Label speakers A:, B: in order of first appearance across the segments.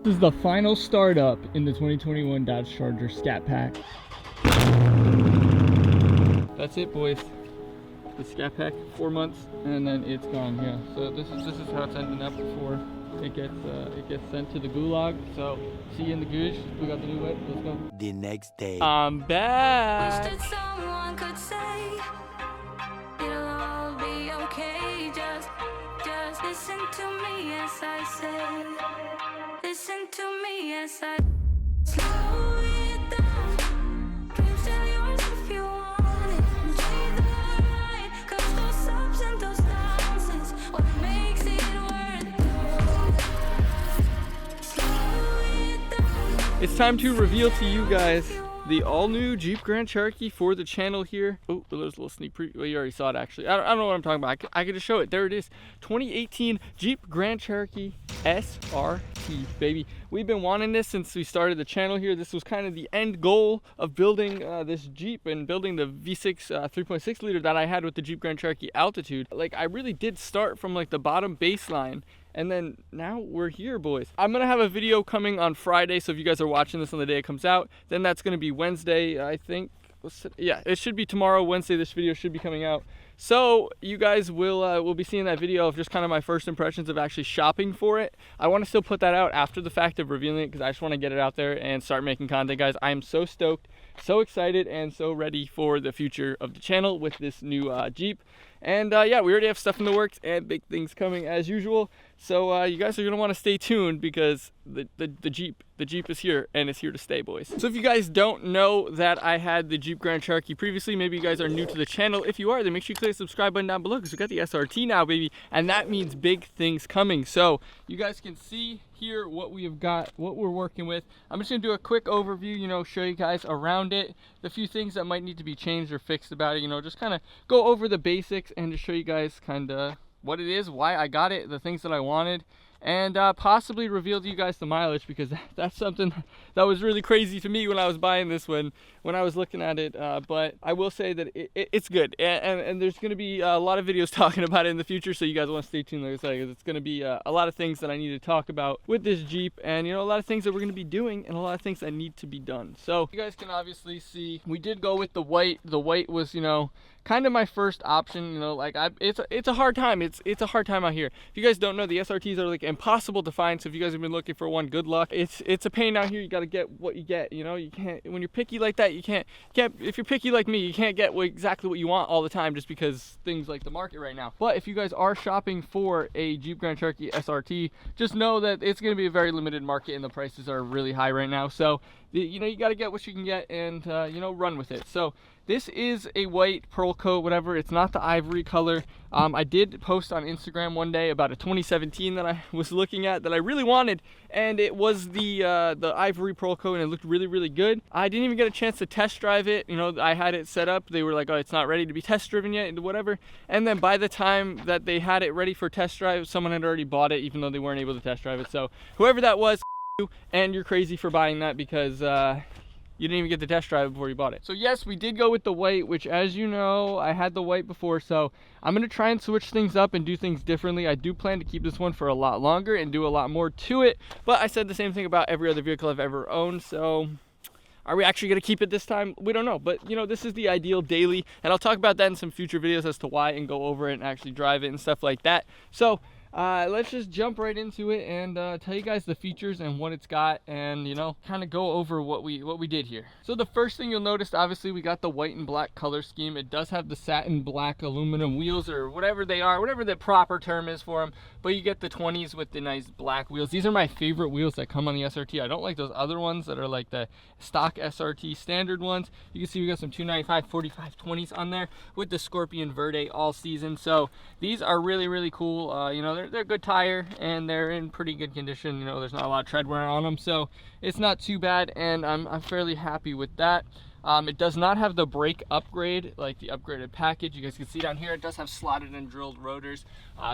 A: This is the final startup in the 2021 Dodge Charger Scat Pack. That's it, boys. The Scat Pack, 4 months, and then it's gone. Yeah. So this is how it's ending up before it gets sent to the gulag. So see you in the gooch. We got the new whip. Let's go.
B: The next day.
A: I'm back.
C: Wish that someone could say it'll all be okay. Just listen to me as I say. Listen to me as I slow it down. Dreams are yours if you want it. Enjoy the ride, 'cause those ups and those downs is what makes it worth it. Slow it down.
A: It's time to reveal to you guys the all-new Jeep Grand Cherokee for the channel here. Oh, there's a little sneak preview. Well, you already saw it, actually. I don't know what I'm talking about. I could just show it. There it is. 2018 Jeep Grand Cherokee SRT, baby. We've been wanting this since we started the channel here. This was kind of the end goal of building this Jeep and building the V6 3.6 liter that I had with the Jeep Grand Cherokee Altitude. Like, I really did start from like the bottom baseline. And then now we're here, boys. I'm gonna have a video coming on Friday, so if you guys are watching this on the day it comes out, then that's gonna be Wednesday, I think. Yeah, it should be tomorrow, Wednesday. This video should be coming out. So you guys will be seeing that video of just kind of my first impressions of actually shopping for it. I want to still put that out after the fact of revealing it because I just want to get it out there and start making content, guys. I am so stoked, so excited, and so ready for the future of the channel with this new Jeep. And yeah, we already have stuff in the works and big things coming as usual. So you guys are gonna want to stay tuned because the Jeep is here and it's here to stay, boys. So if you guys don't know that I had the Jeep Grand Cherokee previously, maybe you guys are new to the channel. If you are, then make sure you click the subscribe button down below because we got the SRT now, baby, and that means big things coming. So you guys can see here what we have got, what we're working with. I'm just gonna do a quick overview, you know, show you guys around it, the few things that might need to be changed or fixed about it, you know, just kind of go over the basics and just show you guys kind of what it is, why I got it, the things that I wanted, and possibly reveal to you guys the mileage because that's something that was really crazy to me when I was buying this when I was looking at it. But I will say that it's good, and there's going to be a lot of videos talking about it in the future, so you guys want to stay tuned. Like I said, because it's going to be a lot of things that I need to talk about with this Jeep, and you know, a lot of things that we're going to be doing, and a lot of things that need to be done. So you guys can obviously see we did go with the white. The white was, you know, kind of my first option. You know, like it's a hard time. It's a hard time out here. If you guys don't know, the SRTs are like impossible to find. So if you guys have been looking for one, good luck. It's a pain out here. You got to get what you get. You know, you can't, when you're picky like that, you can't. If you're picky like me, you can't get exactly what you want all the time just because things like the market right now. But if you guys are shopping for a Jeep Grand Cherokee SRT, just know that it's going to be a very limited market and the prices are really high right now. So you know, you got to get what you can get and you know, run with it. So this is a white pearl coat, whatever. It's not the ivory color. I did post on Instagram one day about a 2017 that I was looking at that I really wanted, and it was the ivory pearl coat, and it looked really, really good. I didn't even get a chance to test drive it. You know, I had it set up. They were like, oh, it's not ready to be test driven yet, and whatever. And then by the time that they had it ready for test drive, someone had already bought it, even though they weren't able to test drive it. So whoever that was, and you're crazy for buying that because you didn't even get the test drive before you bought it. So yes, we did go with the white, which, as you know, I had the white before, so I'm gonna try and switch things up and do things differently. I do plan to keep this one for a lot longer and do a lot more to it, but I said the same thing about every other vehicle I've ever owned. So are we actually gonna keep it this time? We don't know, but you know, this is the ideal daily, and I'll talk about that in some future videos as to why and go over it and actually drive it and stuff like that. So let's just jump right into it and tell you guys the features and what it's got, and you know, kind of go over what we did here. So the first thing you'll notice, obviously, we got the white and black color scheme. It does have the satin black aluminum wheels, or whatever they are, whatever the proper term is for them, but you get the 20s with the nice black wheels. These are my favorite wheels that come on the SRT. I don't like those other ones that are like the stock SRT standard ones. You can see we got some 295 45 20s on there with the Scorpion Verde all season. So these are really, really cool. You know, they're a good tire and they're in pretty good condition. You know, there's not a lot of tread wear on them, so it's not too bad, and I'm fairly happy with that. It does not have the brake upgrade, like the upgraded package. You guys can see down here, it does have slotted and drilled rotors.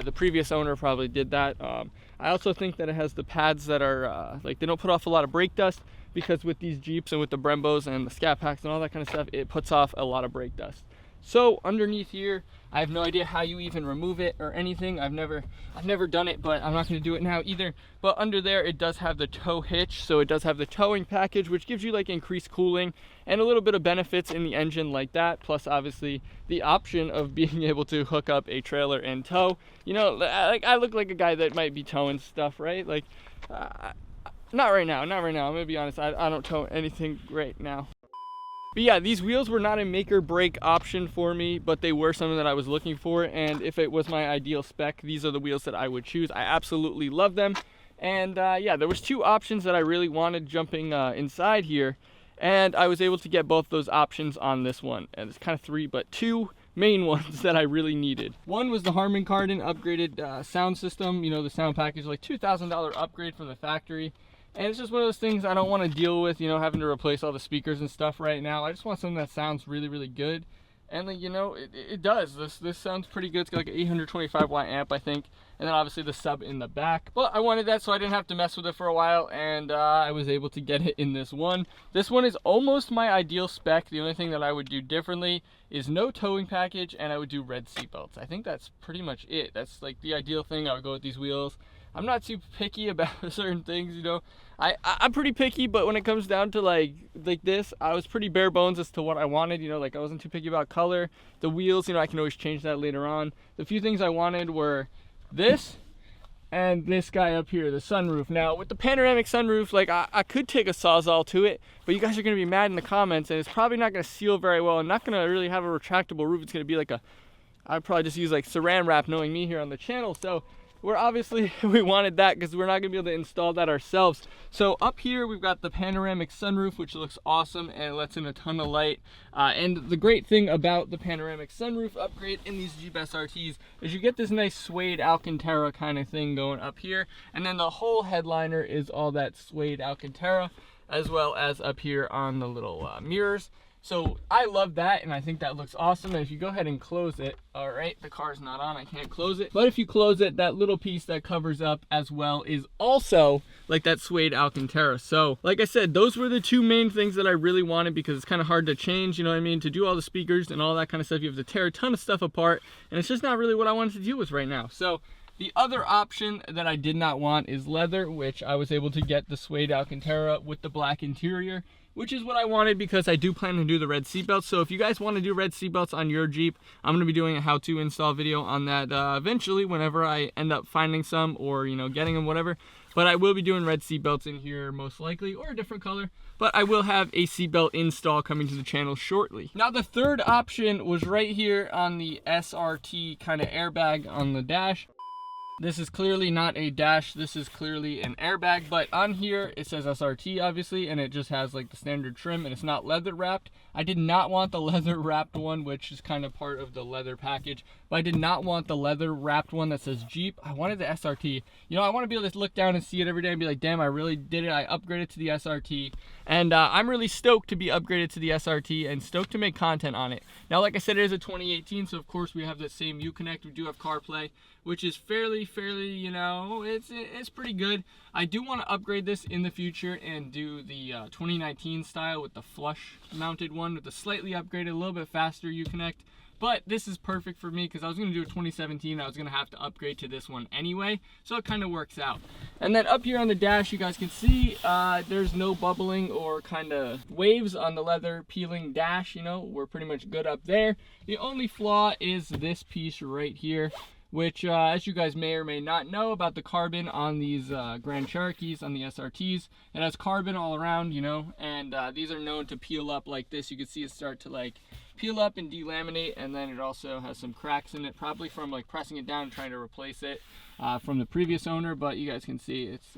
A: The previous owner probably did that. I also think that it has the pads that are, like, they don't put off a lot of brake dust, because with these Jeeps and with the Brembos and the Scat Packs and all that kind of stuff, it puts off a lot of brake dust. So underneath here, I have no idea how you even remove it or anything. I've never done it, but I'm not going to do it now either. But under there, it does have the tow hitch, so it does have the towing package, which gives you like increased cooling and a little bit of benefits in the engine like that. Plus, obviously, the option of being able to hook up a trailer and tow. You know, like I look like a guy that might be towing stuff, right? Like, not right now. I'm gonna be honest. I don't tow anything right now. But yeah, these wheels were not a make or break option for me, but they were something that I was looking for. And if it was my ideal spec, these are the wheels that I would choose. I absolutely love them. And yeah, there was 2 options that I really wanted jumping inside here. And I was able to get both those options on this one. And it's kind of 3, but 2 main ones that I really needed. One was the Harman Kardon upgraded sound system. You know, the sound package, like $2,000 upgrade from the factory. And it's just one of those things I don't want to deal with, you know, having to replace all the speakers and stuff right now. I just want something that sounds really, really good. And, like, you know, it does. This sounds pretty good. It's got like an 825 watt amp, I think. And then obviously the sub in the back. But I wanted that so I didn't have to mess with it for a while. And I was able to get it in this one. This one is almost my ideal spec. The only thing that I would do differently is no towing package, and I would do red seatbelts. I think that's pretty much it. That's like the ideal thing. I would go with these wheels. I'm not too picky about certain things, you know. I'm pretty picky, but when it comes down to like this, I was pretty bare bones as to what I wanted, you know. Like, I wasn't too picky about color. The wheels, you know, I can always change that later on. The few things I wanted were this and this guy up here, the sunroof. Now, with the panoramic sunroof, like, I could take a Sawzall to it, but you guys are going to be mad in the comments, and it's probably not going to seal very well and not going to really have a retractable roof. It's going to be like I'd probably just use like saran wrap, knowing me here on the channel. So we're obviously, we wanted that because we're not gonna be able to install that ourselves. So up here, we've got the panoramic sunroof, which looks awesome and it lets in a ton of light. And the great thing about the panoramic sunroof upgrade in these Jeep SRTs is you get this nice suede Alcantara kind of thing going up here. And then the whole headliner is all that suede Alcantara, as well as up here on the little mirrors. So I love that, and I think that looks awesome. And if you go ahead and close it, all right, the car's not on, I can't close it. But if you close it, that little piece that covers up as well is also like that suede Alcantara. So like I said, those were the 2 main things that I really wanted, because it's kind of hard to change, you know what I mean? To do all the speakers and all that kind of stuff, you have to tear a ton of stuff apart, and it's just not really what I wanted to deal with right now. So the other option that I did not want is leather, which I was able to get the suede Alcantara with the black interior, which is what I wanted because I do plan to do the red seatbelts. So if you guys want to do red seatbelts on your Jeep, I'm going to be doing a how-to install video on that eventually, whenever I end up finding some, or, you know, getting them, whatever. But I will be doing red seatbelts in here most likely, or a different color. But I will have a seatbelt install coming to the channel shortly. Now, the third option was right here on the SRT kind of airbag on the dash. This is clearly not a dash, this is clearly an airbag, but on here it says SRT obviously, and it just has like the standard trim, and it's not leather wrapped. I did not want the leather wrapped one, which is kind of part of the leather package, but I did not want the leather wrapped one that says Jeep. I wanted the SRT. You know, I want to be able to look down and see it every day and be like, damn, I really did it. I upgraded to the SRT, and I'm really stoked to be upgraded to the SRT and stoked to make content on it. Now, like I said, it is a 2018, so of course we have the same Uconnect. We do have CarPlay, which is fairly, you know, it's pretty good. I do want to upgrade this in the future and do the 2019 style with the flush mounted one with the slightly upgraded, a little bit faster Uconnect. But this is perfect for me because I was going to do a 2017. I was going to have to upgrade to this one anyway, so it kind of works out. And then up here on the dash, you guys can see there's no bubbling or kind of waves on the leather peeling dash. You know, we're pretty much good up there. The only flaw is this piece right here, which as you guys may or may not know about the carbon on these Grand Cherokees, on the SRTs, it has carbon all around, you know, and these are known to peel up like this. You can see it start to like peel up and delaminate, and then it also has some cracks in it, probably from like pressing it down and trying to replace it from the previous owner. But you guys can see it's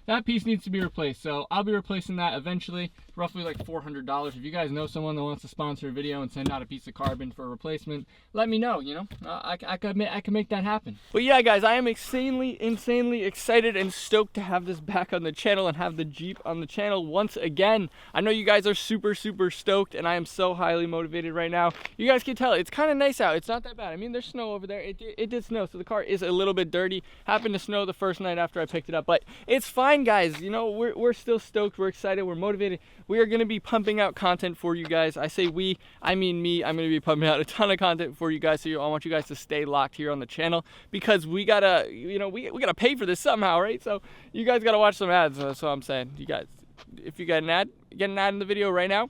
A: that piece needs to be replaced, so I'll be replacing that eventually, roughly like $400. If you guys know someone that wants to sponsor a video and send out a piece of carbon for a replacement, let me know. You know, I can make that happen. But yeah, guys, I am insanely excited and stoked to have this back on the channel and have the Jeep on the channel once again. I know you guys are super stoked, and I am so highly motivated right right now. You guys can tell it's kind of nice out. It's not that bad. I mean, there's snow over there. It did snow, so the car is a little bit dirty. Happened to snow the first night after I picked it up, but it's fine, guys. You know, we're still stoked. We're excited. We're motivated. We are going to be pumping out content for you guys. I say we, I mean me. I'm going to be pumping out a ton of content for you guys, so I want you guys to stay locked here on the channel, because we gotta, you know, we gotta pay for this somehow, right? So you guys gotta watch some ads. That's what I'm saying. You guys, if you get an ad in the video right now.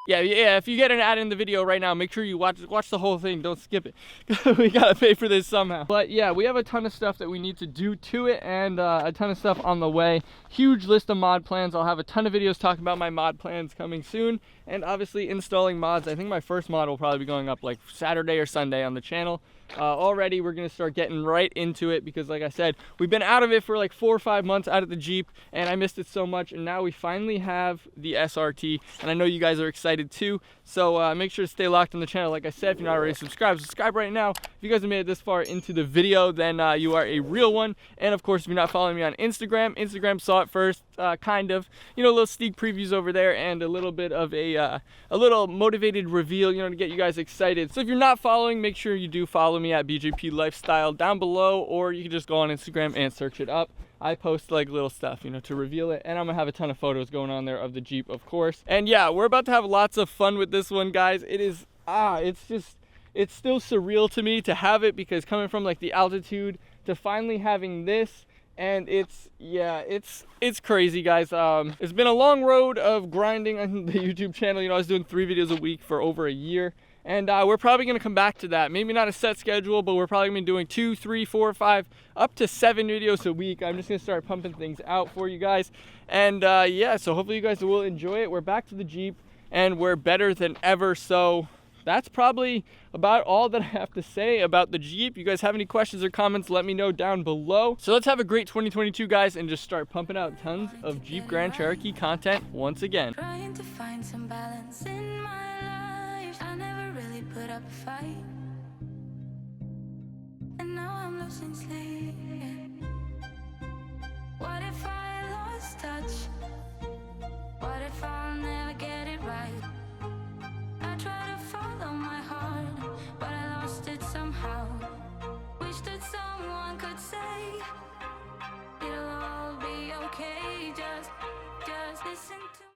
A: Yeah, if you get an ad in the video right now, make sure you watch the whole thing. Don't skip it. We gotta pay for this somehow. But yeah, we have a ton of stuff that we need to do to it, and a ton of stuff on the way. Huge list of mod plans. I'll have a ton of videos talking about my mod plans coming soon, and obviously installing mods. I think my first mod will probably be going up like Saturday or Sunday on the channel. Already we're gonna start getting right into it, because like I said, we've been out of it for like 4 or 5 months, out of the Jeep, and I missed it so much, and now we finally have the SRT, and I know you guys are excited too. So make sure to stay locked on the channel. Like I said, if you're not already subscribe right now. If you guys have made it this far into the video, then you are a real one. And of course, if you're not following me on Instagram saw it first, kind of, you know, little sneak previews over there, and a little bit of a little motivated reveal, you know, to get you guys excited. So if you're not following, make sure you do follow me at BJP Lifestyle down below, or you can just go on Instagram and search it up. I post like little stuff, you know, to reveal it, and I'm gonna have a ton of photos going on there of the Jeep, of course. And yeah, we're about to have lots of fun with this one, guys. It is, it's still surreal to me to have it, because coming from like the altitude to finally having this, and it's crazy, guys. It's been a long road of grinding on the YouTube channel. You know, I was doing 3 videos a week for over a year. And we're probably going to come back to that. Maybe not a set schedule, but we're probably going to be doing 2, 3, 4, 5, up to 7 videos a week. I'm just going to start pumping things out for you guys. And yeah, so hopefully you guys will enjoy it. We're back to the Jeep, and we're better than ever. So that's probably about all that I have to say about the Jeep. You guys have any questions or comments, let me know down below. So let's have a great 2022, guys, and just start pumping out tons of Jeep Grand Cherokee content once again.
C: Trying to find some balance in my life. I never really put up a fight, and now I'm losing sleep. What if I lost touch? What if I'll never get it right? I try to follow my heart, but I lost it somehow. Wish that someone could say it'll all be okay. Just listen to